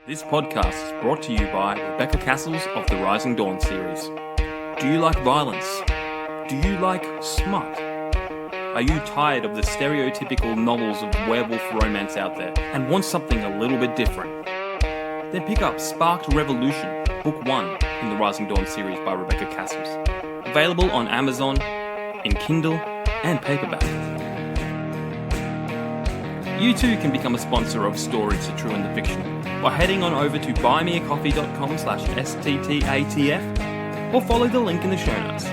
This podcast is brought to you by Rebecca Cassells of the Rising Dawn series. Do you like violence? Do you like smut? Are you tired of the stereotypical novels of werewolf romance out there and want something a little bit different? Then pick up Sparked Revolution, Book 1 in the Rising Dawn series by Rebecca Cassells. Available on Amazon, in Kindle and paperback. You too can become a sponsor of Stories, The True and the Fictional by heading on over to buymeacoffee.com/STTATF or follow the link in the show notes.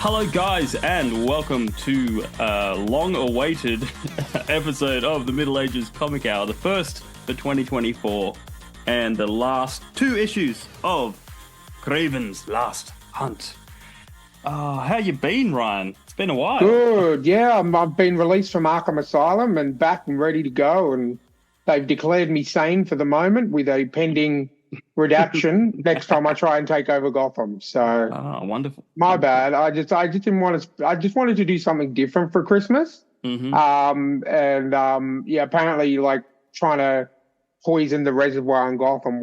Hello guys, and welcome to a long-awaited episode of the Middle Ages ComicHour, the first for 2024, and the last two issues of Kraven's Last Hunt. How you been, Ryan? It's been a while. Good, yeah. I've been released from Arkham Asylum and back and ready to go, and they've declared me sane for the moment with a pending redaction next time I try and take over Gotham. So, wonderful. My bad. I just didn't want to. I just wanted to do something different for Christmas. Mm-hmm. Apparently, like trying to poison the reservoir in Gotham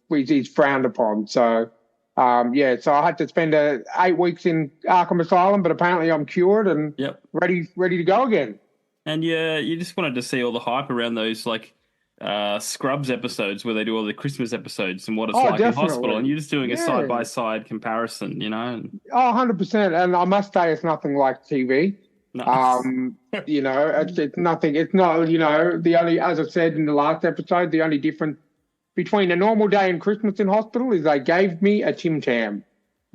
is frowned upon. So, so I had to spend 8 weeks in Arkham Asylum, but apparently I'm cured and ready to go again. And you just wanted to see all the hype around those Scrubs episodes where they do all the Christmas episodes and what it's like in hospital, and you're just doing a side-by-side comparison, you know? 100%. And I must say it's nothing like TV. Nice. It's nothing. It's not, the only, as I said in the last episode, the only difference between a normal day and Christmas in hospital is they gave me a Tim Tam.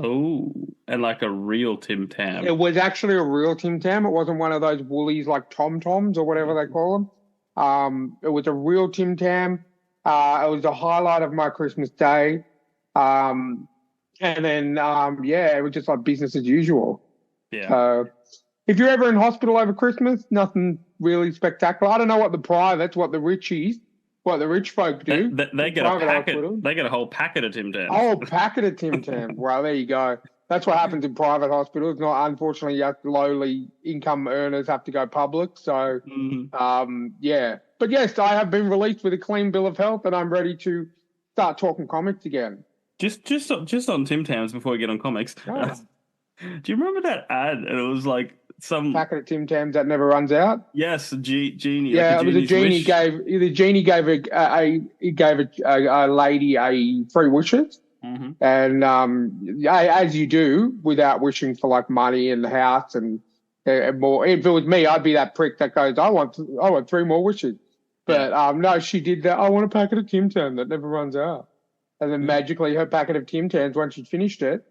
Oh, and like a real Tim Tam. It was actually a real Tim Tam. It wasn't one of those woolies like Tom Toms or whatever they call them. It was a real Tim Tam. It was the highlight of my Christmas day. It was just like business as usual. Yeah. If you're ever in hospital over Christmas, nothing really spectacular. I don't know what the rich folk do. They get a packet. They get a whole packet of Tim Tams. A whole packet of Tim Tams. Well, there you go. That's what happens in private hospitals. Unfortunately, lowly income earners have to go public. So, But yes, I have been released with a clean bill of health, and I'm ready to start talking comics again. Just on Tim Tams before we get on comics. Oh. Do you remember that ad? And it was like some packet of Tim Tams that never runs out. Yes, genie. Yeah, like it was a genie wish. The genie gave a lady a 3 wishes. Mm-hmm. And as you do, without wishing for like money and the house and more. If it was me, I'd be that prick that goes, I want 3 more wishes. But no, she did that. I want a packet of Tim Tams that never runs out. And then magically, her packet of Tim Tams, once she'd finished it,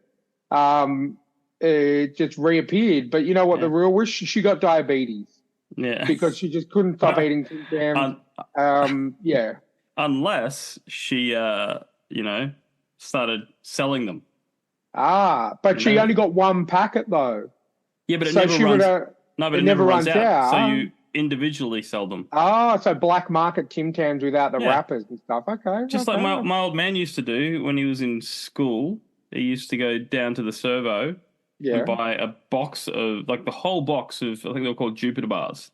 it just reappeared. But you know what? The real wish, she got diabetes. Yeah, because she just couldn't stop eating Tim Tams. Unless she, started selling them. But she only got 1 packet though. Yeah, but it never runs out. So you individually sell them. So black market Tim Tams without the wrappers and stuff. Okay. Just like my old man used to do when he was in school. He used to go down to the servo and buy a box of, like the whole box of, I think they were called Jupiter bars.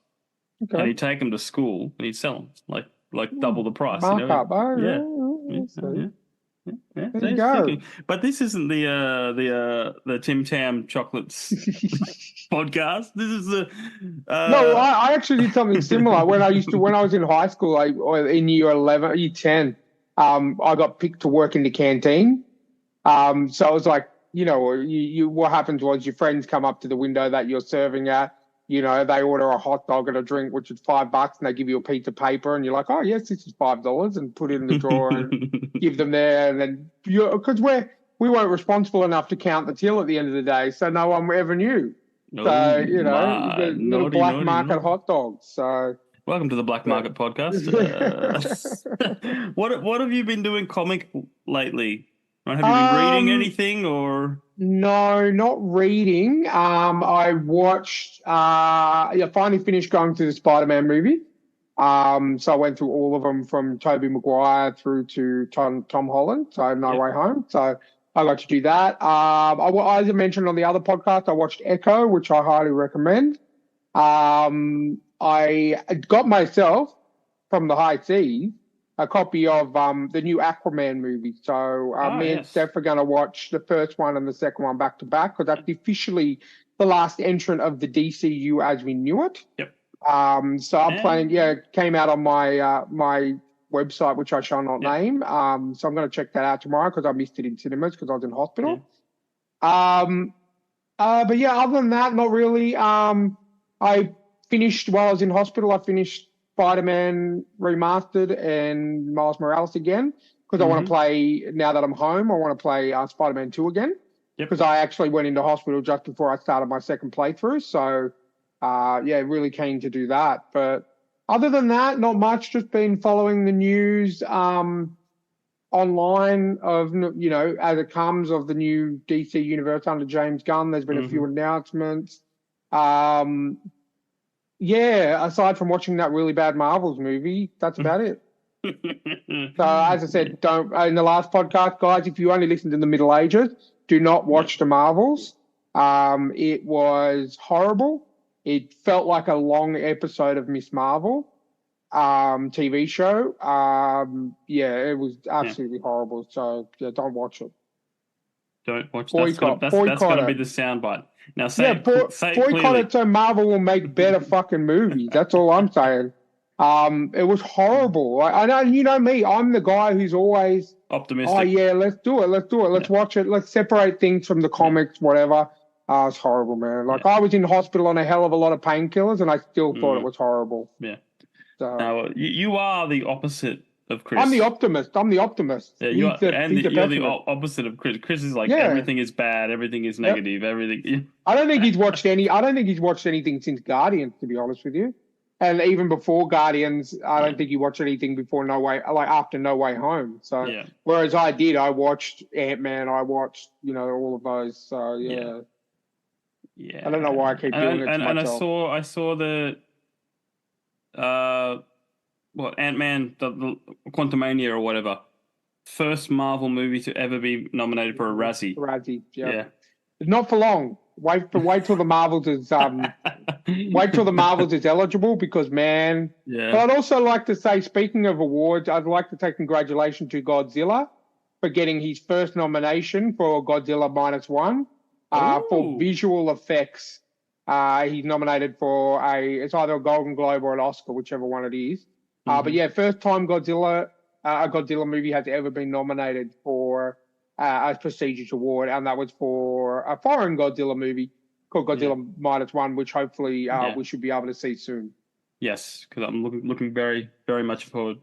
Okay. And he'd take them to school and he'd sell them, like double the price. Markup, Yeah. There you go. But this isn't the Tim Tam chocolates podcast. This is the No, I actually did something similar when I was in high school. Or in year 10, I got picked to work in the canteen. So it was like, what happens was your friends come up to the window that you're serving at. They order a hot dog and a drink, which is $5, and they give you a piece of paper, and you're like, oh, yes, this is $5, and put it in the drawer and give them there. And then, because we weren't responsible enough to count the till at the end of the day, so no one ever knew. Oh, So, the little naughty, black naughty, market naughty. hot dogs. So, Welcome to the Black Market Podcast. What have you been doing comic lately? Right, have you been reading um, anything or? no, not reading. I watched, finally finished going through the Spider-Man movie. So I went through all of them from Tobey Maguire through to Tom Holland. So No Yep. Way Home. So I got to do that. As I mentioned on the other podcast, I watched Echo, which I highly recommend. I got myself from the high seas a copy of the new Aquaman movie. So me and Yes. Steph are going to watch the first one and the second one back to back because that's officially the last entrant of the DCU as we knew it. Yep. So I'm planning. Yeah, it came out on my website, which I shall not name. So I'm going to check that out tomorrow because I missed it in cinemas because I was in hospital. Yeah. But yeah, other than that, not really. I finished while I was in hospital. I finished Spider-Man Remastered and Miles Morales again because I want to play. Now that I'm home, I want to play Spider-Man 2 again because I actually went into hospital just before I started my second playthrough. So, really keen to do that. But other than that, not much. Just been following the news. Online of as it comes of the new DC universe under James Gunn. There's been a few announcements. Aside from watching that really bad Marvels movie, that's about it. So as I said, don't in the last podcast, guys, if you only listened in the Middle Ages, do not watch the Marvels. It was horrible. It felt like a long episode of Miss Marvel. TV show. It was absolutely horrible. So don't watch it. Don't watch. Boycott. That's going to be the soundbite. Now say boycott clearly. it so Marvel will make better fucking movies. That's all I'm saying. It was horrible. I know, you know me. I'm the guy who's always optimistic. Oh yeah, let's do it. Let's watch it. Let's separate things from the comics, whatever. It's horrible, man. Like I was in hospital on a hell of a lot of painkillers, and I still thought it was horrible. Yeah. So, now you are the opposite of Chris. I'm the optimist. Yeah, you're the opposite of Chris. Chris is like everything is bad, everything is negative, everything. I don't think he's watched anything since Guardians, to be honest with you. And even before Guardians, I don't think he watched anything before after No Way Home. So whereas I watched Ant-Man, I watched all of those. So yeah. I don't know why I keep doing it to myself. And I saw the Ant-Man, the Quantumania or whatever, first Marvel movie to ever be nominated for a Razzie. Yeah. Not for long. Wait till the Marvels is eligible because man. Yeah. But I'd also like to say, speaking of awards, I'd like to take congratulations to Godzilla for getting his first nomination for Godzilla -1 for visual effects. He's nominated for it's either a Golden Globe or an Oscar, whichever one it is. But yeah, first time a Godzilla movie has ever been nominated for a prestigious award, and that was for a foreign Godzilla movie called Godzilla -1, which hopefully we should be able to see soon. Yes, because I'm looking very, very much forward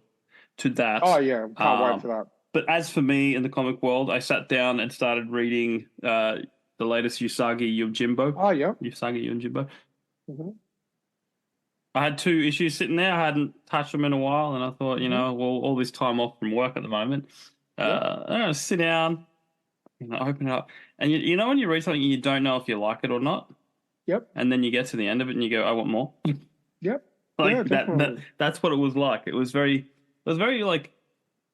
to that. Oh yeah, can't wait for that. But as for me in the comic world, I sat down and started reading the latest Usagi Yojimbo. Oh yeah, Usagi Yojimbo. I had 2 issues sitting there. I hadn't touched them in a while, and I thought, all this time off from work at the moment, I'm going to sit down, open it up. And you know when you read something, you don't know if you like it or not? Yep. And then you get to the end of it and you go, I want more. Yep. That's what it was like. It was very like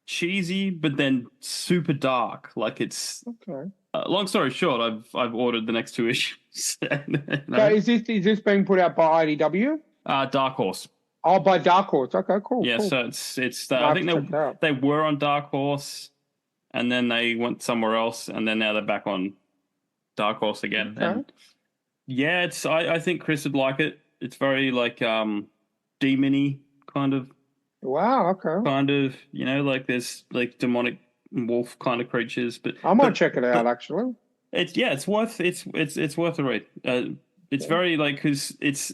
cheesy, but then super dark. Like it's okay. Long story short, I've ordered the next 2 issues. So is this being put out by IDW? Dark Horse. Oh, by Dark Horse. Okay, cool. Yeah, cool. so it's I think they were on Dark Horse, and then they went somewhere else, and then now they're back on Dark Horse again. Okay. And yeah, I think Chris would like it. It's very like demon-y kind of. Wow. Okay. Kind of, like there's like demonic wolf kind of creatures, but I might check it out actually. It's worth a read. It's very like because it's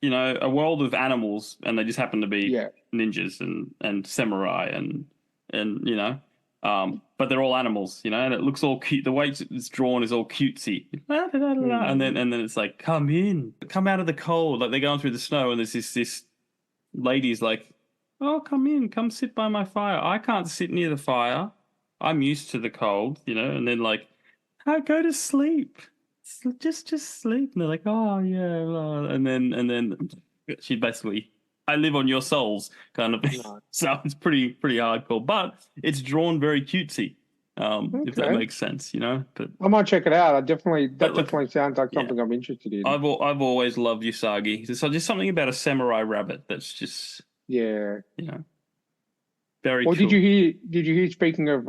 a world of animals and they just happen to be ninjas and samurai and But they're all animals, and it looks all cute. The way it's drawn is all cutesy. And then it's like, come in, come out of the cold. Like they're going through the snow, and there's this lady's like, oh, come in, come sit by my fire. I can't sit near the fire. I'm used to the cold, and then like, I go to sleep. Just sleep. And they're like, oh yeah, blah. And then she basically, I live on your souls kind of thing. So it's pretty hardcore, but it's drawn very cutesy. If that makes sense, But I might check it out. Definitely sounds like something I'm interested in. I've always loved Usagi. There's just something about a samurai rabbit that's just very cool. Did you hear? Speaking of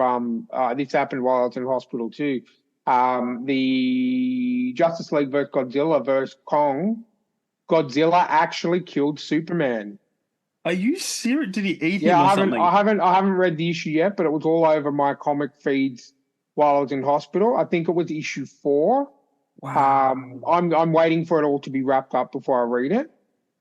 this happened while I was in hospital too. The Justice League versus Kong. Godzilla actually killed Superman. Are you serious? Did he eat him or something? I haven't read the issue yet, but it was all over my comic feeds while I was in hospital. I think it was issue 4. Wow. I'm waiting for it all to be wrapped up before I read it.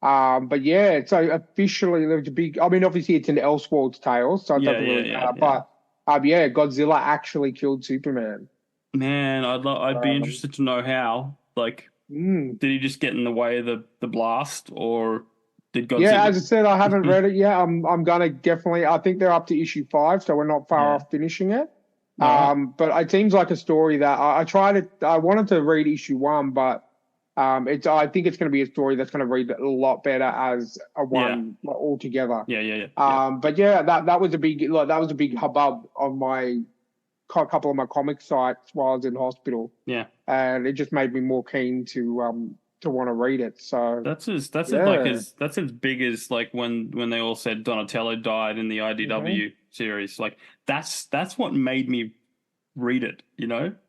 But yeah, so officially there's a big. I mean, obviously it's an Elseworlds tale, so it doesn't really matter. But Godzilla actually killed Superman. Man, I'd be interested to know how. Like, did he just get in the way of the blast, or did Godzilla? Yeah, as I said, I haven't read it yet. I'm gonna definitely. I think they're up to issue 5, so we're not far off finishing it. But it seems like a story that I wanted to read issue 1, but I think it's going to be a story that's going to read a lot better as a one altogether. But yeah, that was a big hubbub on a couple of my comic sites while I was in hospital. Yeah, and it just made me more keen to want to read it. So that's as big as like when they all said Donatello died in the IDW series. Like that's what made me read it.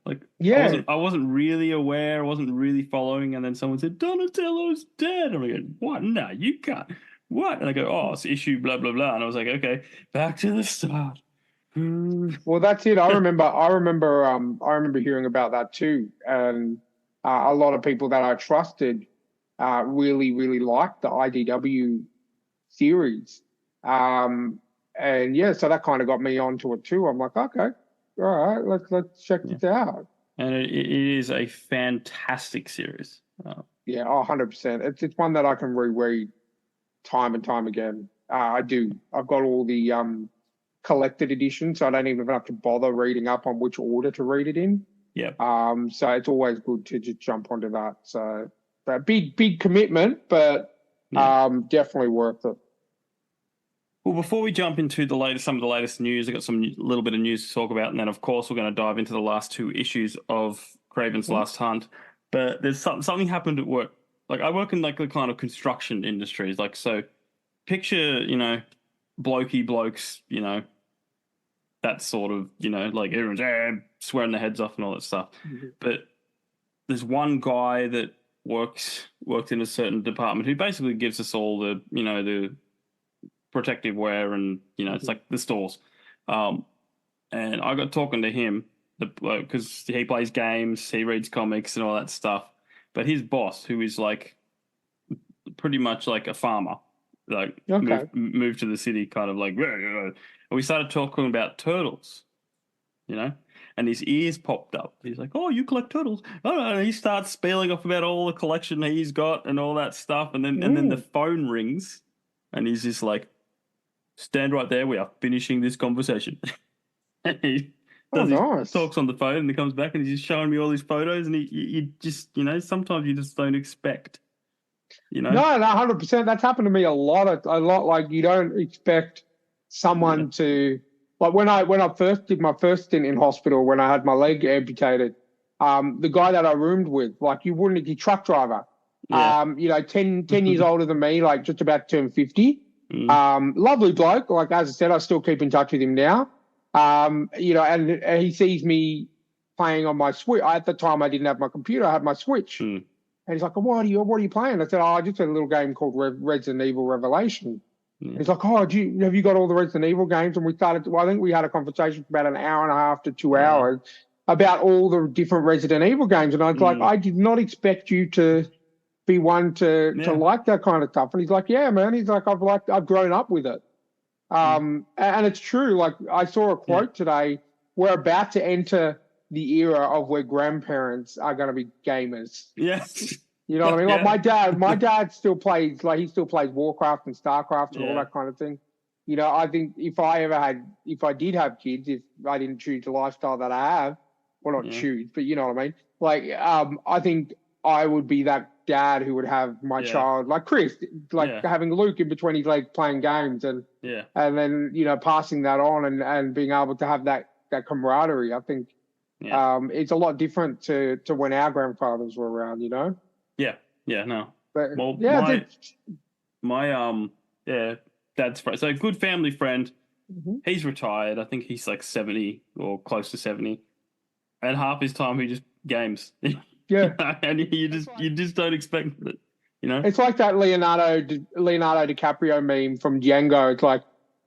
Like I wasn't really aware, I wasn't really following, and then someone said Donatello's dead. I'm like, what? No, you can't. What? And I go, oh, it's issue blah blah blah, and I was like, okay, back to the start. Well, that's it. I remember hearing about that too, and a lot of people that I trusted really, really liked the IDW series, and so that kind of got me onto it too. I'm like, okay, all right, let's check this out. And it is a fantastic series. 100%. It's one that I can reread time and time again. I do. I've got all the collected edition, so I don't even have to bother reading up on which order to read it in. Yeah. So it's always good to just jump onto that. So big commitment, but definitely worth it. Well, before we jump into some of the latest news, I've got some little bit of news to talk about, and then of course we're going to dive into the last 2 issues of Kraven's Last Hunt. But there's something happened at work. Like I work in like the kind of construction industries. Like so, picture blokey blokes, that sort of, like everyone's swearing their heads off and all that stuff. Mm-hmm. But there's one guy that worked in a certain department who basically gives us all the, the protective wear and, it's like the stores. And I got talking to him because he plays games, he reads comics and all that stuff. But his boss, who is like pretty much like a farmer, like moved to the city, kind of like, and we started talking about turtles, and his ears popped up. He's like, "Oh, you collect turtles?" And he starts spelling off about all the collection he's got and all that stuff, and then the phone rings, and he's just like, "Stand right there. We are finishing this conversation." And he talks on the phone, and he comes back, and he's just showing me all these photos, and you just, sometimes you just don't expect. No, 100%. That's happened to me a lot. Like you don't expect someone to, like when I first did my first stint in hospital, when I had my leg amputated, the guy that I roomed with, like he's truck driver, 10 years older than me, like just about to turn 50. Lovely bloke. Like as I said, I still keep in touch with him now. And he sees me playing on my Switch. At the time I didn't have my computer, I had my Switch. And he's like, what are you playing? I said, I just had a little game called Resident Evil Revelation. He's like, have you got all the Resident Evil games? And I think we had a conversation for about an hour and a half to 2 hours about all the different Resident Evil games. And I was like, I did not expect you to be one to like that kind of stuff. And he's like, yeah, man. He's like, I've grown up with it. And it's true. Like I saw a quote today. We're about to enter the era of where grandparents are going to be gamers. Yes. You know what I mean? Like my dad still plays, like he still plays Warcraft and Starcraft and all that kind of thing. You know, I think if I did have kids, if I didn't choose the lifestyle that I have, well, not choose, but you know what I mean? Like, I think I would be that dad who would have my child, like Chris, like having Luke in between his legs playing games and then, you know, passing that on and being able to have that camaraderie. I think it's a lot different to when our grandfathers were around, you know? No. But, well, my dad's friend, so a good family friend, he's retired. I think he's like 70 or close to 70. And half his time he just games. And you just don't expect it, you know? It's like that Leonardo DiCaprio meme from Django. It's like,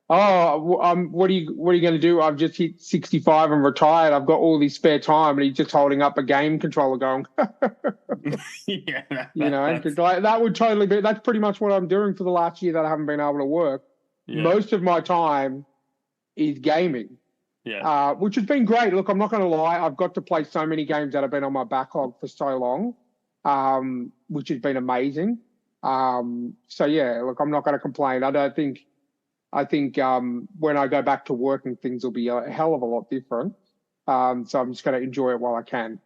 what are you going to do? I've just hit 65 and retired. I've got all this spare time, and he's just holding up a game controller, going, you know, like, that would totally be. That's pretty much what I'm doing for the last year that I haven't been able to work. Most of my time is gaming, which has been great. Look, I'm not going to lie. I've got to play so many games that have been on my backlog for so long, which has been amazing. So yeah, look, I'm not going to complain. I think when I go back to working, things will be a hell of a lot different. So I'm just going to enjoy it while I can.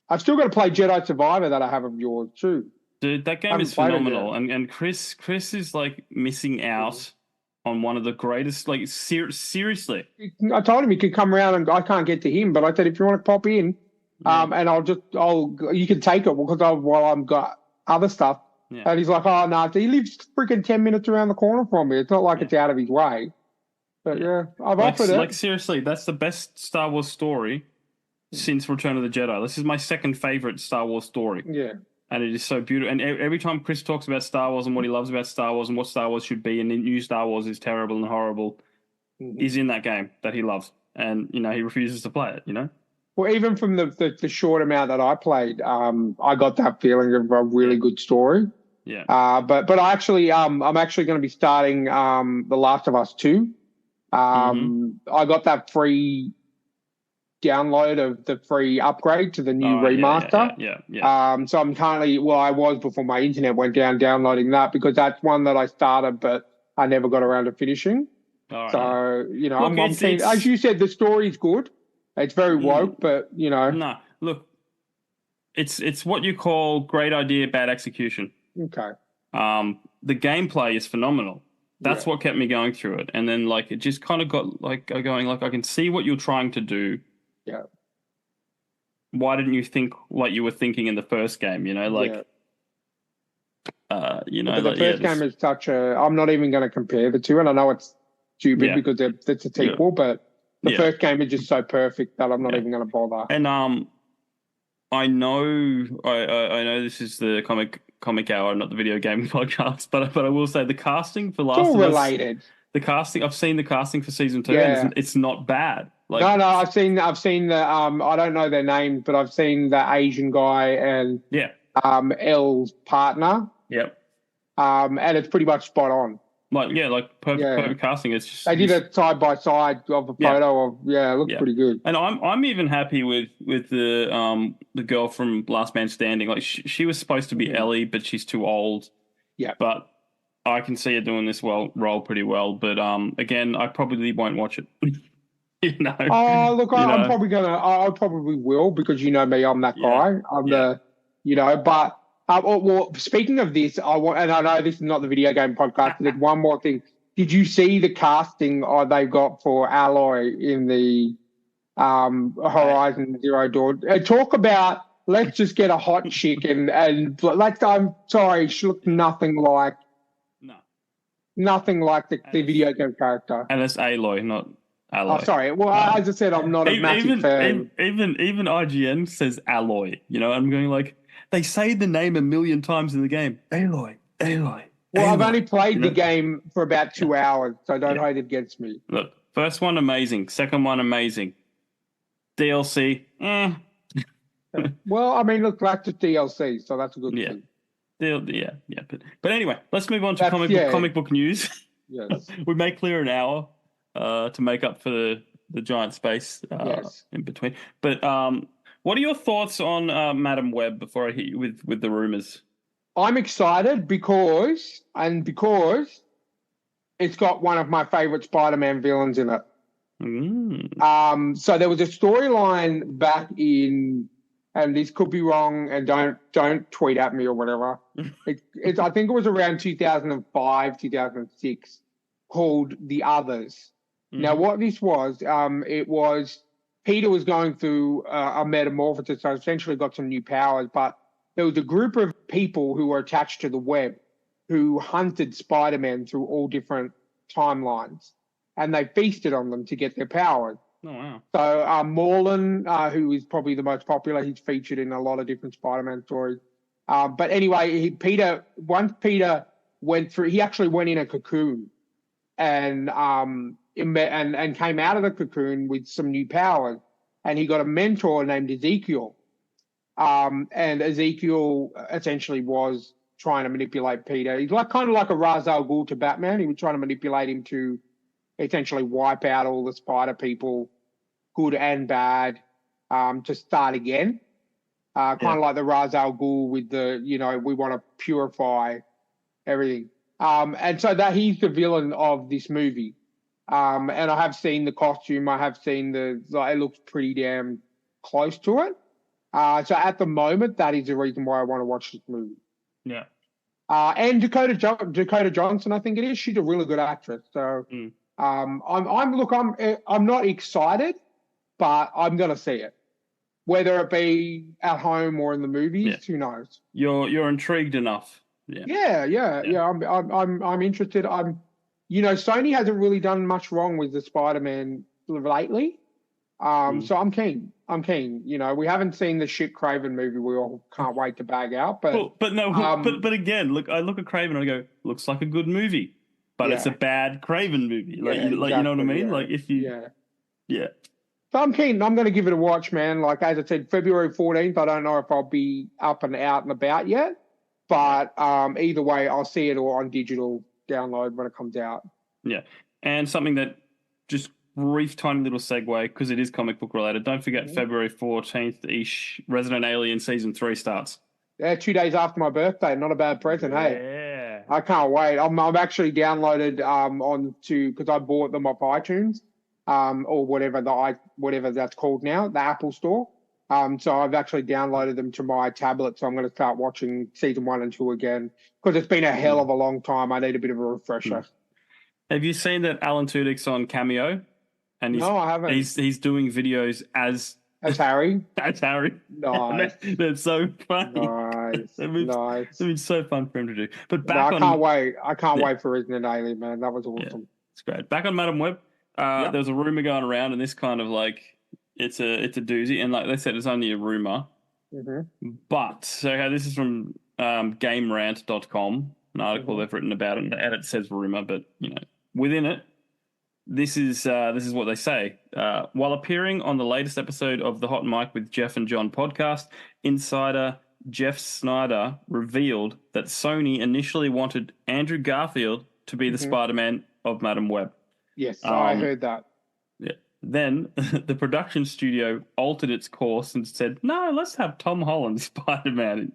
I've still got to play Jedi Survivor that I have of yours too. Dude, that game is phenomenal. And Chris is like missing out on one of the greatest, like seriously. I told him he could come around and I can't get to him, but I said, if you want to pop in, and you can take it because while I've got other stuff. And he's like, oh, no, he lives freaking 10 minutes around the corner from me. It's not like it's out of his way. But I've offered it. Like, seriously, that's the best Star Wars story since Return of the Jedi. This is my second favorite Star Wars story. Yeah. And it is so beautiful. And every time Chris talks about Star Wars and what he loves about Star Wars and what Star Wars should be, and new Star Wars is terrible and horrible, is in that game that he loves. And, you know, he refuses to play it, you know? Well, even from the short amount that I played, I got that feeling of a really good story. Yeah. But I actually, I'm actually going to be starting The Last of Us 2. I got that free download of the free upgrade to the new remaster. So I'm currently, I was before my internet went down, downloading that because that's one that I started, but I never got around to finishing. So, you know, look, I'm keen. As you said, the story's good. It's very woke, but, you know. No, look, it's what you call great idea, bad execution. Okay. The gameplay is phenomenal. That's what kept me going through it. And then, like, it just kind of got, like, going, like, I can see what you're trying to do. Yeah. Why didn't you think like you were thinking in the first game, you know? Like, you know. But the first game is such a... I'm not even going to compare the two, and I know it's stupid because it's a sequel, but the first game is just so perfect that I'm not even going to bother. And I know this is the Comic Hour, not the video game podcast, but I will say the casting for Last of Us. Related. The casting, I've seen the casting for season 2, and it's not bad. Like, no, I've seen the I don't know their names, but I've seen the Asian guy and Elle's partner. Yep. And it's pretty much spot on. Like perfect casting. It's just they did a side by side of a photo of it looks pretty good. And I'm even happy with the girl from Last Man Standing. Like she was supposed to be Ellie, but she's too old. Yeah. But I can see her doing this role pretty well. But again, I probably won't watch it. You know. Oh look, I'm probably gonna. I probably will because you know me. I'm that guy. I'm the, you know, but. Well, speaking of this, and I know this is not the video game podcast, but there's one more thing. Did you see the casting they've got for Aloy in the Horizon Zero Dawn? Talk about, let's just get a hot chick and I'm sorry, she looked nothing like the video game character. And it's Aloy, not Aloy. Oh, sorry. Well, as I said, I'm not a massive fan. Even IGN says Aloy. You know, I'm going like, they say the name a million times in the game. Aloy. Well, I've only played the game for about 2 hours, so don't hold it against me. Look, first one, amazing. Second one, amazing. DLC, Well, I mean, look, that's just DLC, so that's a good thing. But anyway, let's move on to comic book news. Yes. We may clear an hour to make up for the giant space Yes. in between. But what are your thoughts on Madame Webb before I hit you with the rumors? I'm excited because it's got one of my favorite Spider-Man villains in it. So there was a storyline back in, and this could be wrong, and don't tweet at me or whatever. It's I think it was around 2005, 2006, called The Others. Now, what this was, it was Peter was going through a metamorphosis, so essentially got some new powers, but there was a group of people who were attached to the web who hunted Spider-Man through all different timelines, and they feasted on them to get their powers. Oh, wow. So Morlun, who is probably the most popular, he's featured in a lot of different Spider-Man stories. But anyway, once Peter went through, he actually went in a cocoon and came out of the cocoon with some new powers, and he got a mentor named Ezekiel. And Ezekiel essentially was trying to manipulate Peter. He's kind of like a Ra's al Ghul to Batman. He was trying to manipulate him to essentially wipe out all the spider people, good and bad, to start again. Kind of like the Ra's al Ghul with the, we want to purify everything. And so that he's the villain of this movie. And I have seen the costume. I have seen it looks pretty damn close to it. So at the moment, that is the reason why I want to watch this movie. Yeah. And Dakota Johnson, I think it is. She's a really good actress. So I'm not excited, but I'm gonna see it. Whether it be at home or in the movies, who knows? You're intrigued enough. Yeah. I'm interested. Sony hasn't really done much wrong with the Spider-Man lately. So I'm keen. We haven't seen the shit Kraven movie we all can't wait to bag out. But but again, look, I look at Kraven and I go, looks like a good movie, but it's a bad Kraven movie. You know what I mean? Yeah. Like if you, So I'm keen. I'm going to give it a watch, man. Like as I said, February 14th. I don't know if I'll be up and out and about yet, but either way, I'll see it all on digital download when it comes out. Yeah, and something that just brief, tiny little segue because it is comic book related. Don't forget February 14th, Resident Alien Season 3 starts. Yeah, 2 days after my birthday. Not a bad present, hey. I can't wait. I'm actually downloaded because I bought them off iTunes, or whatever that's called now, the Apple Store. So I've actually downloaded them to my tablet. So I'm going to start watching season 1 and 2 again because it's been a hell of a long time. I need a bit of a refresher. Have you seen that Alan Tudyk's on Cameo? And no, I haven't. He's doing videos as Harry. As Harry. Nice. That's so funny. Nice. It's been so fun for him to do. But I can't wait. I can't wait for Resident Alien, man. That was awesome. Yeah, it's great. Back on Madame Webb, there was a rumor going around, and this kind of it's a doozy, and like they said, it's only a rumor. But so this is from GameRant.com, an article they've written about it, and it says rumor, but within it. This is what they say. While appearing on the latest episode of the Hot Mic with Jeff and John podcast, insider Jeff Snyder revealed that Sony initially wanted Andrew Garfield to be the Spider-Man of Madame Webb. Yes, I heard that. Yeah. Then the production studio altered its course and said, no, let's have Tom Holland Spider-Man.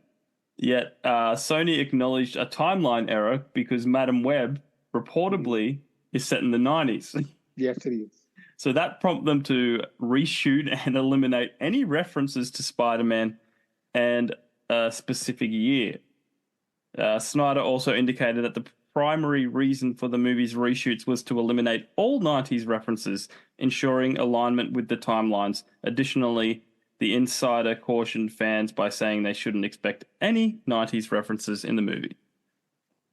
Yet Sony acknowledged a timeline error because Madame Webb reportedly is set in the 90s. Yes, it is. So that prompted them to reshoot and eliminate any references to Spider-Man and a specific year. Snyder also indicated that the primary reason for the movie's reshoots was to eliminate all 90s references, ensuring alignment with the timelines. Additionally, the insider cautioned fans by saying they shouldn't expect any 90s references in the movie.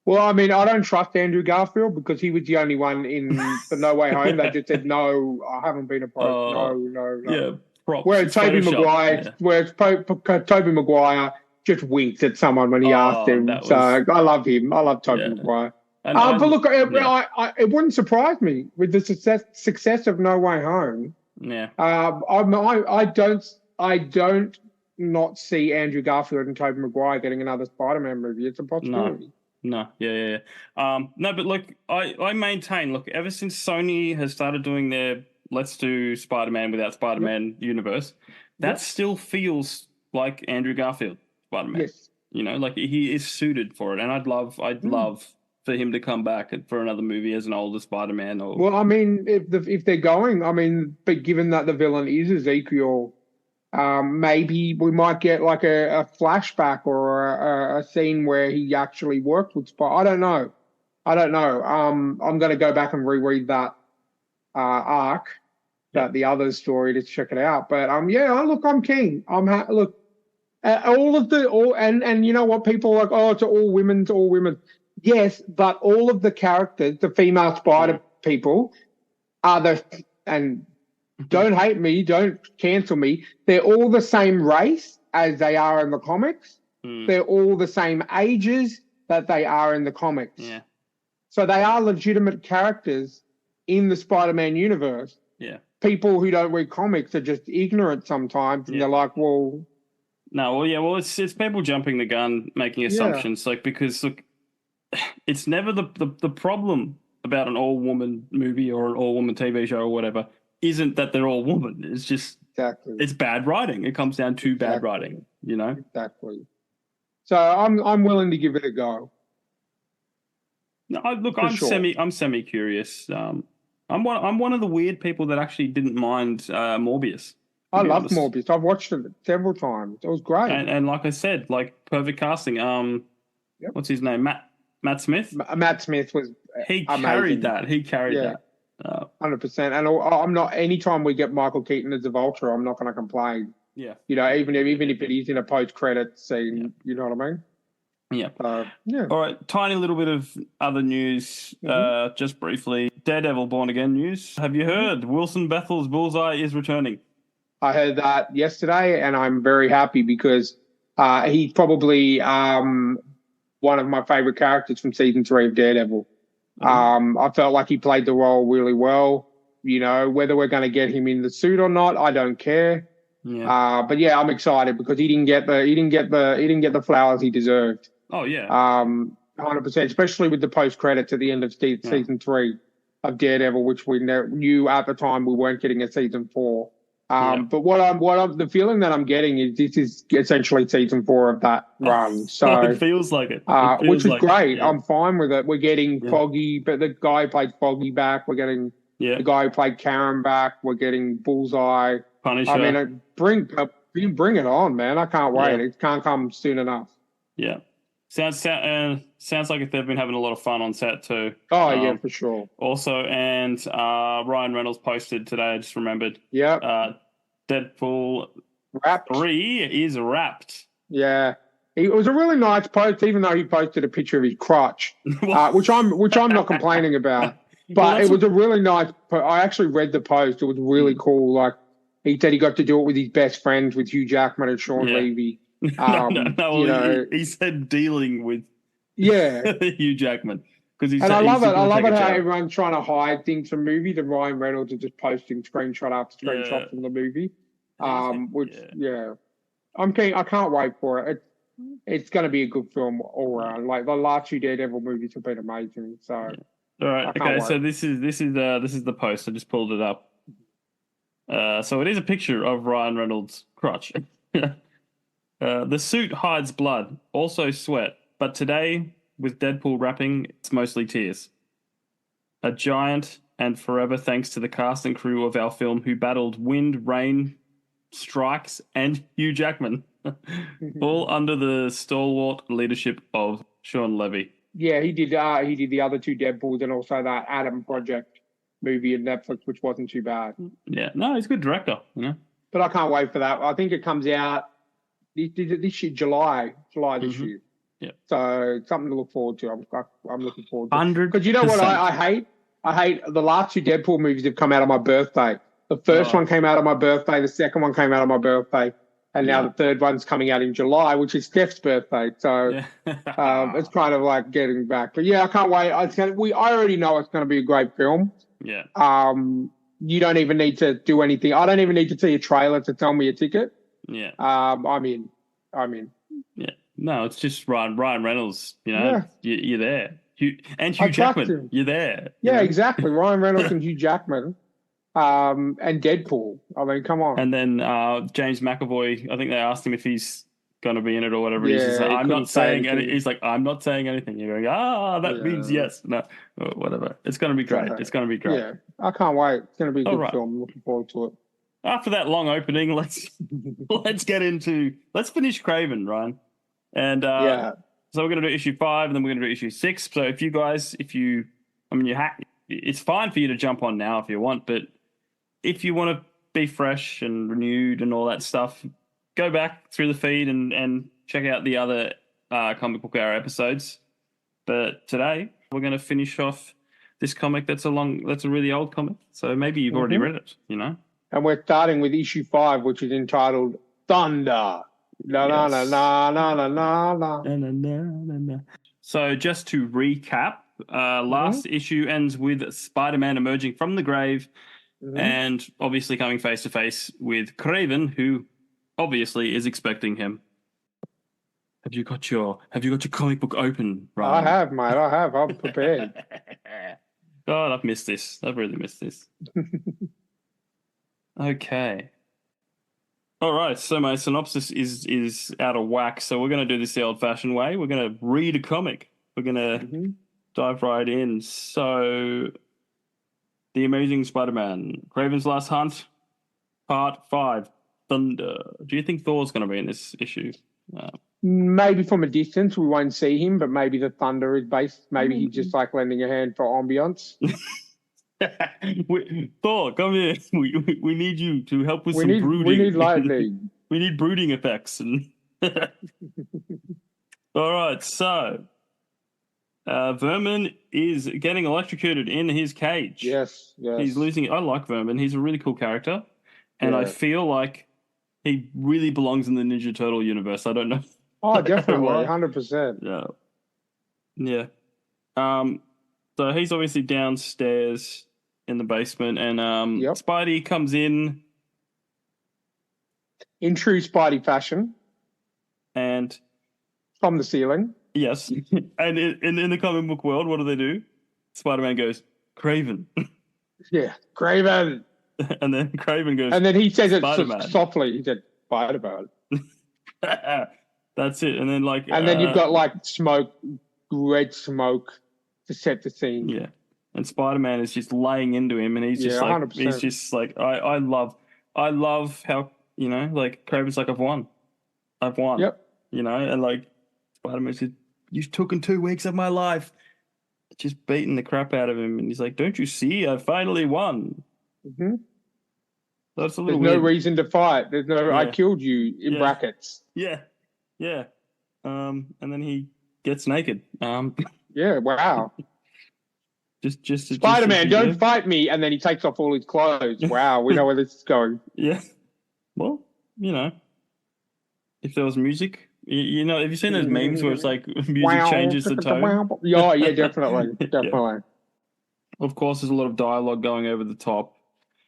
Well, I mean, I don't trust Andrew Garfield because he was the only one in the No Way Home that just said, no, I haven't been approached. No. Yeah, props. Whereas Tobey Maguire just winked at someone when he asked him. So I love him. I love Tobey Maguire. But look, it wouldn't surprise me with the success of No Way Home. Yeah. I don't not see Andrew Garfield and Tobey Maguire getting another Spider-Man movie. It's a possibility. No, yeah. No, but look, I maintain, look, ever since Sony has started doing their let's do Spider-Man without Spider-Man universe, that Yep. still feels like Andrew Garfield Spider-Man. Yes. You know, like he is suited for it, and I'd love for him to come back for another movie as an older Spider-Man. Or Well, I mean, if they're going, I mean, but given that the villain is Ezekiel, maybe we might get like a flashback or a scene where he actually worked with Spider. I don't know. I'm going to go back and reread that arc, the other story to check it out. But yeah, look, I'm keen. Look, and you know what, people are like, oh, it's all women, Yes, but all of the characters, the female Spider people, are and don't hate me, don't cancel me. They're all the same race as they are in the comics. They're all the same ages that they are in the comics. Yeah. So they are legitimate characters in the Spider-Man universe. Yeah. People who don't read comics are just ignorant sometimes, and they're like, well. No, well, yeah, well, it's people jumping the gun, making assumptions, like, because look, it's never the problem about an all-woman movie or an all-woman TV show or whatever isn't that they're all women. It's just it's bad writing. It comes down to bad writing, you know. Exactly. So I'm willing to give it a go. No, I'm semi curious. I'm one of the weird people that actually didn't mind Morbius. I love Morbius. I've watched it several times. It was great. And like I said, like perfect casting. What's his name? Matt Smith. Matt Smith was carried that. He carried that. 100%. And I'm not. Anytime we get Michael Keaton as a Vulture, I'm not going to complain. Yeah. You know, even if it is in a post-credit scene, you know what I mean? Yeah. Yeah. All right. Tiny little bit of other news, just briefly. Daredevil Born Again news. Have you heard? Wilson Bethel's Bullseye is returning. I heard that yesterday, and I'm very happy because he's probably one of my favorite characters from season 3 of Daredevil. I felt like he played the role really well. You know, whether we're going to get him in the suit or not, I don't care. Yeah. But yeah, I'm excited because he didn't get the flowers he deserved. Oh yeah. 100%, especially with the post credits at the end of season 3 of Daredevil, which we knew at the time we weren't getting a season 4. But the feeling that I'm getting is this is essentially season 4 of that run. So it feels like it. Which is like great. Yeah. I'm fine with it. We're getting Foggy, but the guy who played Foggy back. We're getting the guy who played Karen back. We're getting Bullseye. Punisher. I mean, bring it on, man. I can't wait. It can't come soon enough. Yeah. Sounds like if they've been having a lot of fun on set too. Oh yeah, for sure. Also, and Ryan Reynolds posted today. I just remembered. Yeah. Deadpool Wrapped. 3 is wrapped. Yeah. It was a really nice post, even though he posted a picture of his crotch, which I'm not complaining about. But it was a really nice. I actually read the post. It was really cool. Like he said, he got to do it with his best friends, with Hugh Jackman and Sean Levy. He said dealing with Hugh Jackman because I love it. I love it how everyone's trying to hide things from movies, and Ryan Reynolds is just posting screenshot after screenshot from the movie. I'm keen. I can't wait for it. It's going to be a good film all around. Like the last 2 Daredevil movies have been amazing. So all right, okay. So this is the post. I just pulled it up. So it is a picture of Ryan Reynolds' crotch. The suit hides blood, also sweat, but today, with Deadpool rapping, it's mostly tears. A giant and forever thanks to the cast and crew of our film who battled wind, rain, strikes, and Hugh Jackman, all under the stalwart leadership of Sean Levy. Yeah, he did the other 2 Deadpools and also that Adam Project movie on Netflix, which wasn't too bad. Yeah, no, he's a good director, you know. But I can't wait for that. I think it comes out this year, July this year. Yeah. So something to look forward to. I'm looking forward to. 100%. Because you know what I hate? I hate the last 2 Deadpool movies have come out on my birthday. The first one came out on my birthday. The second one came out on my birthay. And now the third one's coming out in July, which is Steph's birthday. So it's kind of like getting back. But yeah, I can't wait. I already know it's going to be a great film. Yeah. You don't even need to do anything. I don't even need to see a trailer to tell me a ticket. Yeah. I'm in. Yeah. No, it's just Ryan Reynolds. You know, Yeah, you're there. I Hugh trust Jackman, him. you're there. You Yeah, know, exactly. Ryan Reynolds and Hugh Jackman, and Deadpool. I mean, come on. and then James McAvoy. I think they asked him if he's going to be in it or whatever. He's just Yeah, like, he I'm couldn't not say saying any. anything. He's like, I'm not saying anything. You're going, that means Yeah, yes. No, or whatever. It's going to be great. so, It's going to be great. yeah. I can't wait. It's going to be a All good right. film. I'm looking forward to After that long opening, let's finish Kraven, Ryan. And Yeah. so we're going to do issue 5, and then we're going to do issue 6. So if you guys, it's fine for you to jump on now if you want, but if you want to be fresh and renewed and all that stuff, go back through the feed and check out the other Comic Book Hour episodes. But today we're going to finish off this comic that's a really old comic. So maybe you've already read it, you know. And we're starting with issue 5, which is entitled Thunder. La la la Yes. la la la la la. Na, na, na, na, na. So just to recap, last issue ends with Spider-Man emerging from the grave and obviously coming face to face with Kraven, who obviously is expecting him. Have you got your comic book open, Ryan? I have, mate. I have. I'm prepared. God, I've missed this. I've really missed this. Okay. All right, so my synopsis is out of whack, so we're going to do this the old-fashioned way. We're going to read a comic. We're going to dive right in. So, The Amazing Spider-Man, Kraven's Last Hunt, Part 5, Thunder. Do you think Thor's going to be in this issue? Maybe from a distance we won't see him, but maybe the thunder is based. Maybe he's just like lending a hand for ambience. Thor, come here. We need you to help with brooding. We need lightning. We need brooding effects. All right, so Vermin is getting electrocuted in his cage. Yes. He's losing it. I like Vermin. He's a really cool character, and I feel like he really belongs in the Ninja Turtle universe. I don't know. Oh, definitely, 100%. Yeah. So he's obviously downstairs in the basement, and Spidey comes in true Spidey fashion, and from the ceiling. Yes, and in the comic book world, what do? Spider-Man goes, Kraven. Yeah, Kraven. And then Kraven goes, and then he says Spider-Man. It softly. He said, Spider-Man. That's it. And then and then you've got red smoke to set the scene. Yeah, and Spider-Man is just laying into him, and he's just 100%. he's just like, I love how Kraven's like, I've won. Yep. And Spider-Man said, you've taken 2 weeks of my life, just beating the crap out of him, and he's like, don't you see? I finally won. Mm-hmm. That's a little There's weird. no reason to fight. There's no, I killed you in brackets. Yeah. And then he gets naked. Yeah, wow. Just Spider-Man, don't fight me. And then he takes off all his clothes. Wow, we know where this is going. Yeah. Well, if there was music, have you seen those memes where it's like music changes the tone? Yeah, definitely. Yeah. Of course, there's a lot of dialogue going over the top.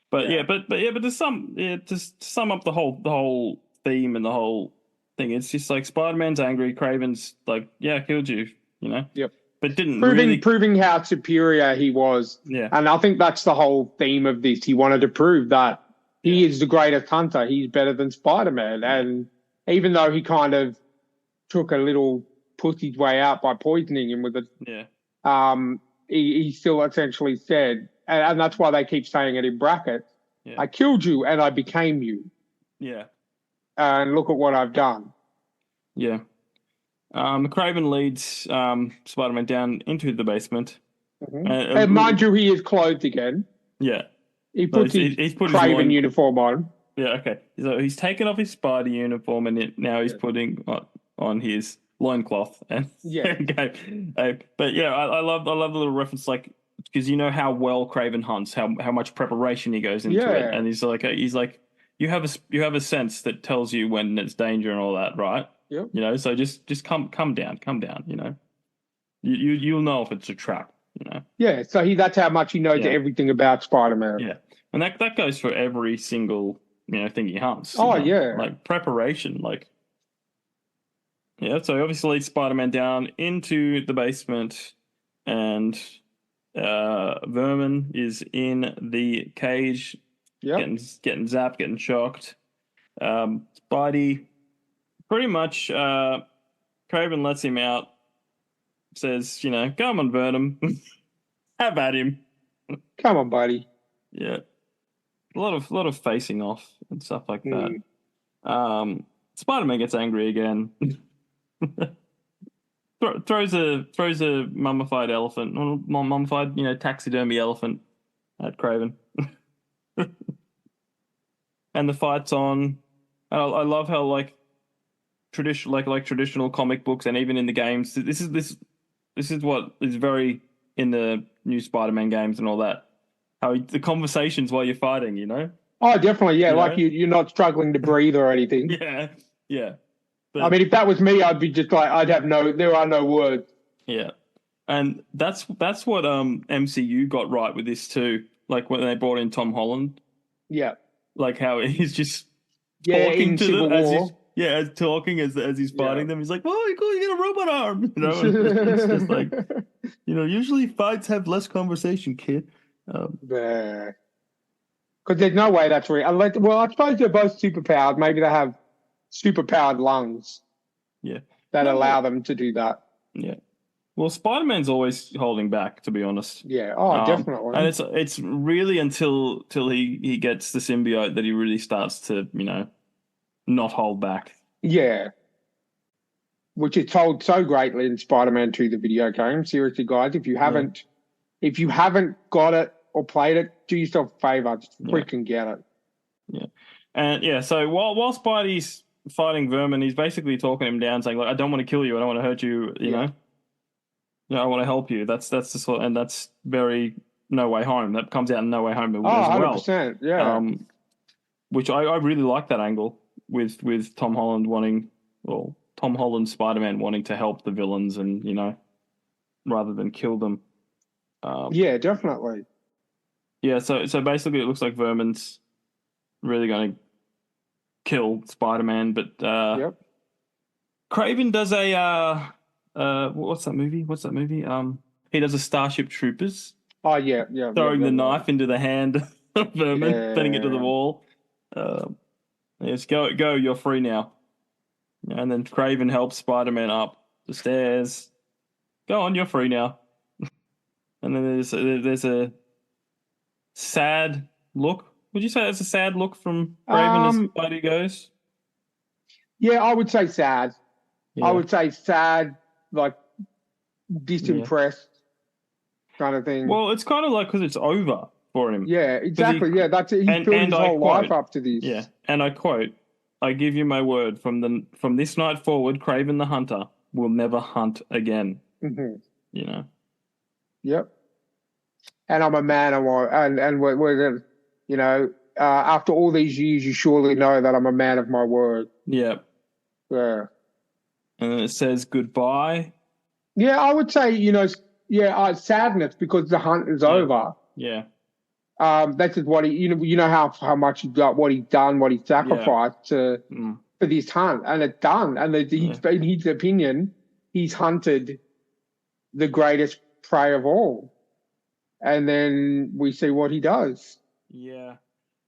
But but to sum up the whole theme and the whole thing, it's just like Spider-Man's angry, Kraven's like, I killed you, Yep. But didn't proving how superior he was. Yeah. And I think that's the whole theme of this. He wanted to prove that he is the greatest hunter. He's better than Spider-Man. And even though he kind of took a little pussy's way out by poisoning him with it, he still essentially said, and that's why they keep saying it in brackets, I killed you and I became you. Yeah. And look at what I've done. Yeah. Kraven leads Spider-Man down into the basement. Mm-hmm. And mind you, he is clothed again. Yeah. He puts his Kraven uniform on. Yeah, okay. So he's taken off his Spider uniform and now he's putting on his loincloth. And but yeah, I love the little reference, because you know how well Kraven hunts, how much preparation he goes into it, and he's like you have a sense that tells you when it's danger and all that, right? Yep. So just come down, you'll know if it's a trap, Yeah, so that's how much he knows everything about Spider-Man. Yeah, and that goes for every single thing he hunts. Oh yeah, preparation, Yeah, so he obviously leads Spider-Man down into the basement, and Vermin is in the cage, Yep. getting zapped, getting shocked. Spidey pretty much Kraven lets him out, says, come on, Venom, have at him. Come on, buddy. Yeah, a lot of facing off and stuff like that. Spider-Man gets angry again. throws a mummified elephant, mummified, taxidermy elephant at Kraven. And the fight's on. I love how traditional comic books and even in the games. This is what is very in the new Spider-Man games and all that. How the conversations while you're fighting, Oh, definitely, yeah. You like know? you're not struggling to breathe or anything. Yeah. But, I mean, if that was me, I'd be just like, there are no words. Yeah, and that's what MCU got right with this too. Like when they brought in Tom Holland. Yeah. Like how he's just talking to Civil them War. as talking as he's fighting them. He's like, "Oh, cool, you got a robot arm," and it's just like, usually fights have less conversation, kid. Because there's no way that's real. Well, I suppose they're both superpowered. Maybe they have superpowered lungs. Yeah, that allow them to do that. Yeah. Well, Spider-Man's always holding back, to be honest. Yeah. Oh, definitely. And it's really until he gets the symbiote that he really starts to, not hold back. Yeah. Which is told so greatly in Spider-Man 2, the video game. Seriously, guys, if you haven't got it or played it, do yourself a favor. Just freaking get it. Yeah. And so while Spidey's fighting Vermin, he's basically talking him down, saying, like, I don't want to kill you, I don't want to hurt you, you know. I want to help you. That's the sort, and that's very No Way Home. That comes out in No Way Home as well. 100%, yeah. Which I really like that angle with Tom Holland Tom Holland Spider-Man wanting to help the villains and, rather than kill them. Yeah, definitely. Yeah, so basically it looks like Vermin's really going to kill Spider-Man, but yep. Kraven does a what's that movie? He does a Starship Troopers. Oh yeah. Throwing the knife into the hand of Vermin, sending it to the wall. Yes, go, you're free now. And then Kraven helps Spider-Man up the stairs. Go on, you're free now. And then there's a sad look. Would you say that's a sad look from Kraven as Spidey goes? Yeah, I would say sad. Yeah. I would say sad, like disimpressed kind of thing. Well, it's kind of like because it's over for him. Yeah, exactly. That's it. He built his whole life up to this. Yeah, and I quote, I give you my word, from this night forward, Kraven the Hunter will never hunt again. Mm-hmm. Yep. And I'm a man of my, and we're after all these years, you surely know that I'm a man of my word. Yep. Yeah. And then it says goodbye. Yeah, I would say, sadness because the hunt is over. Yeah. That's just what he, how much he got, what he's done, what he sacrificed for this hunt, and it's done. And in his opinion, he's hunted the greatest prey of all. And then we see what he does. Yeah.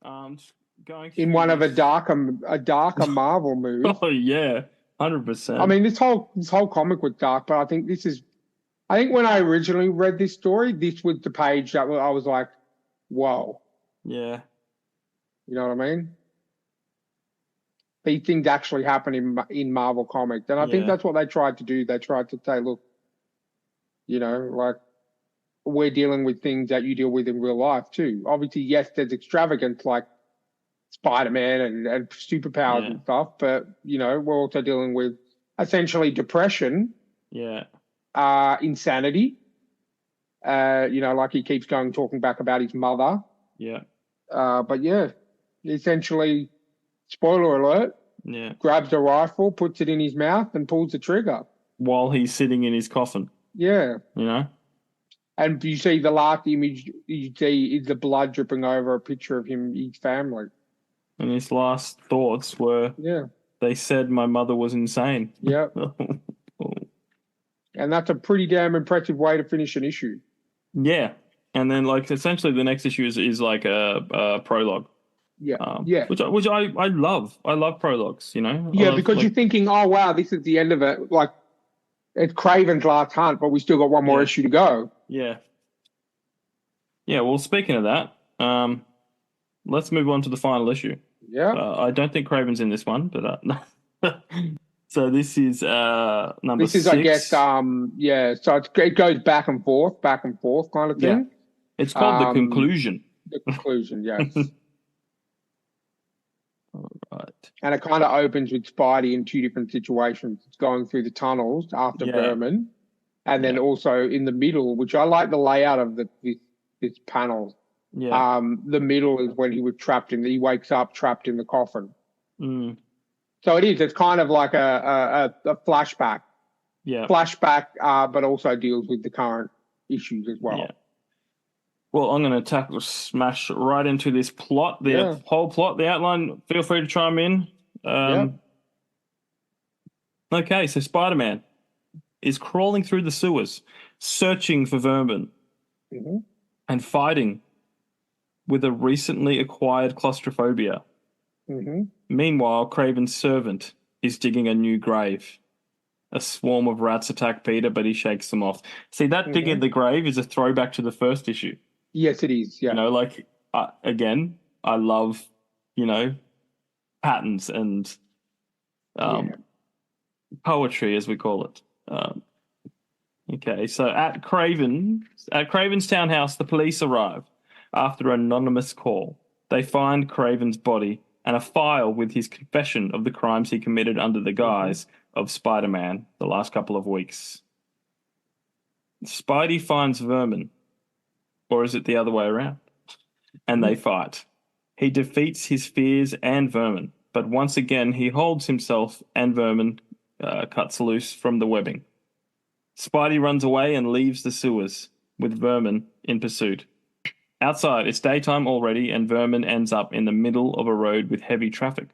Going in one of a darker Marvel movie. Oh yeah, 100%. I mean, this whole comic was dark, but I think when I originally read this story, this was the page that I was like, whoa. Yeah. You know what I mean? These things actually happen in Marvel comics. And I think that's what they tried to do. They tried to say, look, like we're dealing with things that you deal with in real life too. Obviously, yes, there's extravagance like Spider-Man and superpowers and stuff, but, we're also dealing with essentially depression. Yeah. Insanity. Like he keeps talking back about his mother. Yeah. But yeah, essentially, spoiler alert. Yeah. Grabs a rifle, puts it in his mouth, and pulls the trigger while he's sitting in his coffin. Yeah. And you see the last image you see is the blood dripping over a picture of him, his family. And his last thoughts were, They said my mother was insane. Yeah. And that's a pretty damn impressive way to finish an issue. Yeah. And then, like, essentially the next issue is like a prologue. Yeah. Which I love. I love prologues, you know? Yeah, because you're thinking, oh, wow, this is the end of it. Like, it's Kraven's last hunt, but we still got one more issue to go. Yeah. Yeah, well, speaking of that, let's move on to the final issue. Yeah. I don't think Kraven's in this one, but so this is number 6. This is, I guess, so it goes back and forth kind of thing. Yeah. It's called The Conclusion. The Conclusion, yes. All right. And it kind of opens with Spidey in 2 different situations. It's going through the tunnels after Vermin, and then also in the middle, which I like the layout of this panel. Yeah. The middle is when he wakes up trapped in the coffin. Mm. So it's kind of like a flashback. Yeah. Flashback, but also deals with the current issues as well. Yeah. Well, I'm going to smash right into this plot, the whole plot, the outline. Feel free to chime in. Okay, so Spider-Man is crawling through the sewers, searching for vermin, and fighting with a recently acquired claustrophobia. Meanwhile, Kraven's servant is digging a new grave. A swarm of rats attack Peter, but he shakes them off. See, that digging the grave is a throwback to the first issue. Yes, it is. Yeah. You know, like, again, I love, patterns and poetry, as we call it. Okay, so at Kraven's townhouse, the police arrive after an anonymous call. They find Kraven's body and a file with his confession of the crimes he committed under the guise of Spider-Man the last couple of weeks. Spidey finds Vermin. Or is it the other way around? And they fight. He defeats his fears and Vermin, but once again he holds himself and Vermin cuts loose from the webbing. Spidey runs away and leaves the sewers, with Vermin in pursuit. Outside, it's daytime already, and Vermin ends up in the middle of a road with heavy traffic.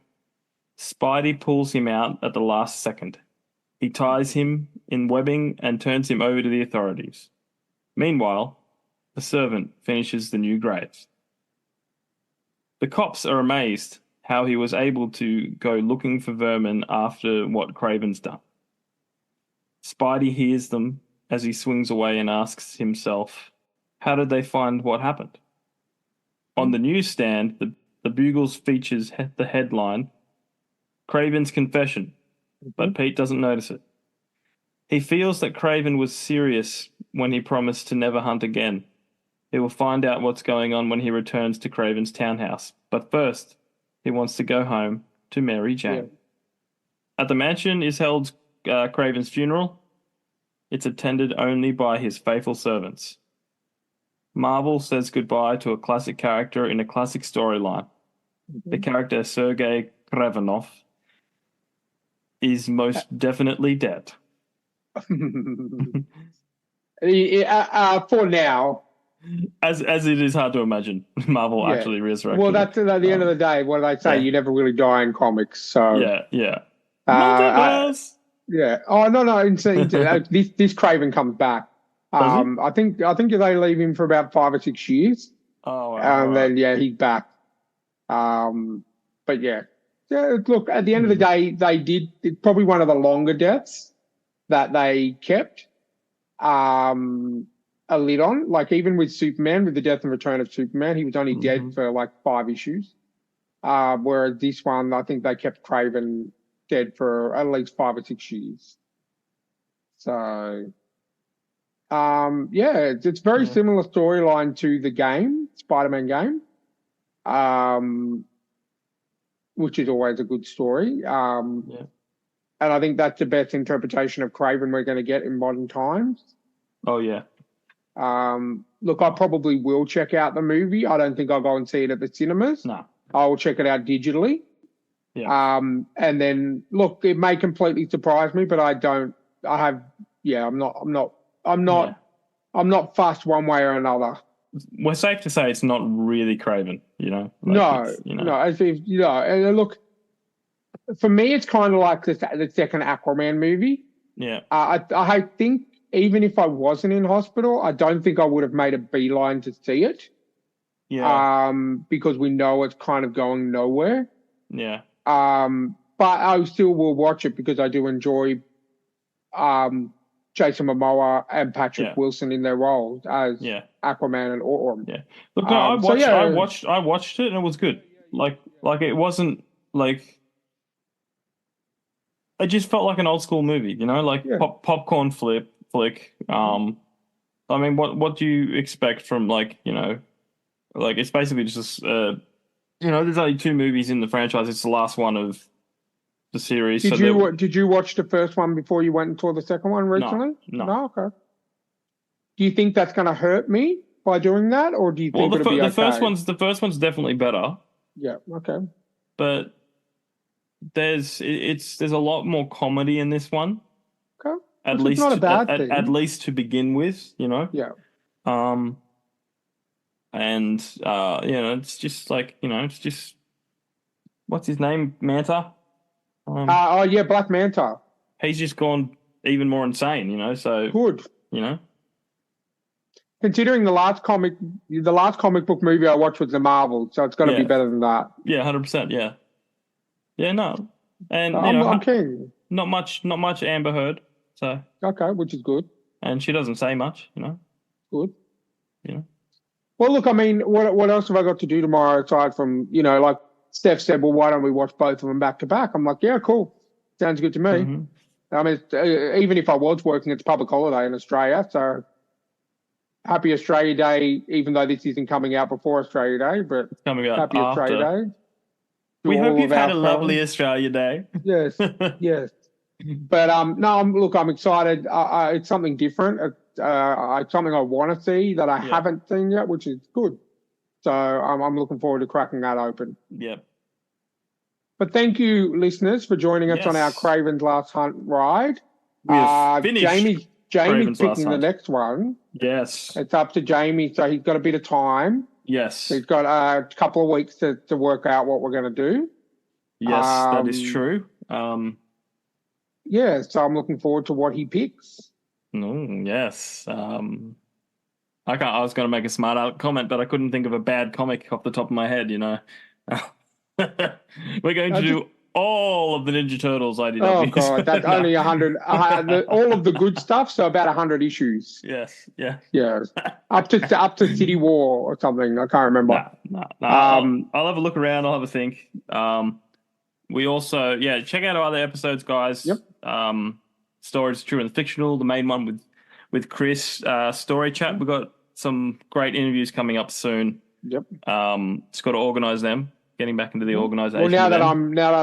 Spidey pulls him out at the last second. He ties him in webbing and turns him over to the authorities. Meanwhile, the servant finishes the new grave. The cops are amazed how he was able to go looking for Vermin after what Kraven's done. Spidey hears them as he swings away and asks himself, how did they find what happened? On the newsstand, the Bugles features the headline, Kraven's confession, but Pete doesn't notice it. He feels that Kraven was serious when he promised to never hunt again. He will find out what's going on when he returns to Kraven's townhouse. But first, he wants to go home to Mary Jane. Yeah. At the mansion is held Kraven's funeral. It's attended only by his faithful servants. Marvel says goodbye to a classic character in a classic storyline. The character Sergei Kravenov is most definitely dead. For now. As it is hard to imagine Marvel actually resurrecting. Well, that's at the end of the day. What do they say? You never really die in comics. So yeah. Yeah. Oh no. This Kraven comes back. I think they leave him for about 5 or 6 years. Oh. Wow, then he's back. But yeah. Look, at the end of the day, they did. It's probably one of the longer deaths that they kept. A lid on, like even with Superman, with the death and return of Superman, he was only dead for like 5 issues. Whereas this one, I think they kept Kraven dead for at least 5 or 6 years. So, it's very similar storyline to the game, Spider-Man game, which is always a good story. And I think that's the best interpretation of Kraven we're going to get in modern times. Oh, yeah. Look, I probably will check out the movie. I don't think I'll go and see it at the cinemas. No. I will check it out digitally. Yeah. And then look, it may completely surprise me, but I'm not fussed one way or another. We're safe to say it's not really Kraven, you know? Look, For me, it's kind of like the second Aquaman movie. Yeah. I think even if I wasn't in hospital, I don't think I would have made a beeline to see it. Yeah. Because we know it's kind of going nowhere. Yeah. But I still will watch it because I do enjoy Jason Momoa and Patrick Wilson in their roles as Aquaman and Orm. Yeah. Look, no, I watched it and it was good. Like it wasn't like, it just felt like an old school movie, you know, like popcorn flick. I mean, what do you expect from, like, you know, like, it's basically just you know, there's only 2 movies in the franchise. It's the last one of the series. Did you watch the first one before you went and saw the second one recently? No, okay. Do you think that's going to hurt me by doing that, or do you think it'll be okay? The first one's definitely better. Yeah. Okay. But there's a lot more comedy in this one. Okay. At least not a bad thing. At least to begin with, you know. Yeah. And you know, it's just like, you know, it's just, what's his name? Manta. Black Manta. He's just gone even more insane, you know. So good, you know. Considering the last comic book movie I watched was the Marvel, so it's got to be better than that. Yeah, 100%. Yeah. Yeah, no, and you I'm, know, I'm keen. Not much Amber Heard, so okay, which is good. And she doesn't say much, you know. Good. You know. Well, look, I mean, what else have I got to do tomorrow aside from, you know, like Steph said, well, why don't we watch both of them back to back? I'm like, yeah, cool, sounds good to me. Mm-hmm. I mean, even if I was working, it's public holiday in Australia, so happy Australia Day. Even though this isn't coming out before Australia Day, but it's coming out happy after. Australia Day. We hope you've had a lovely Australia Day. Yes, yes. But no, I'm excited. It's something different. It's something I want to see that I haven't seen yet, which is good. So I'm looking forward to cracking that open. Yep. But thank you, listeners, for joining us on our Kraven's Last Hunt ride. We've finished. Jamie's picking the next one. Yes. It's up to Jamie, so he's got a bit of time. Yes. He's got a couple of weeks to work out what we're going to do. Yes, that is true. Yeah, so I'm looking forward to what he picks. Yes. I was going to make a smart aleck comment, but I couldn't think of a bad comic off the top of my head, you know. We're going to do all of the Ninja Turtles IDWs. Oh, God, that's only 100. All of the good stuff, so about 100 issues. Yes, yeah. Yeah. Up to City War or something. I can't remember. No. I'll have a look around. I'll have a think. We also, check out our other episodes, guys. Yep. Stories, True and Fictional, the main one with Chris, Story Chat. We've got some great interviews coming up soon. Yep. Just got to organise them. Getting back into the organisation. Well, now that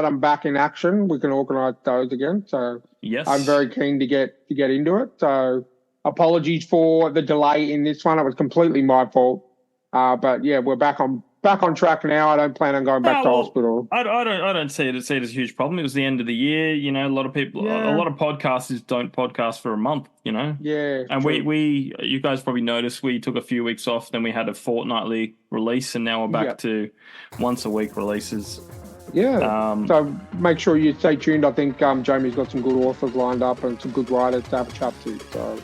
I'm back in action, we can organise those again. So yes, I'm very keen to get into it. So apologies for the delay in this one. It was completely my fault. But yeah, we're back on track now. I don't plan on going back to hospital. I don't see it as a huge problem. It was the end of the year. You know, a lot of people, a lot of podcasters don't podcast for a month. You know. Yeah. And you guys probably noticed we took a few weeks off. Then we had a fortnightly release, and now we're back to once a week releases. Yeah. So make sure you stay tuned. I think Jamie's got some good authors lined up and some good writers to have a chat to. So.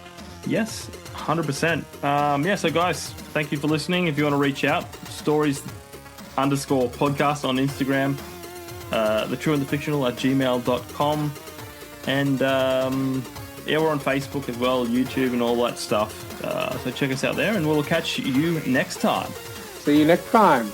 Yes, 100%. So guys, thank you for listening. If you want to reach out, stories_podcast on Instagram, thetrueandthefictional@gmail.com, and we're on Facebook as well, YouTube and all that stuff. So check us out there, and we'll catch you next time. See you next time.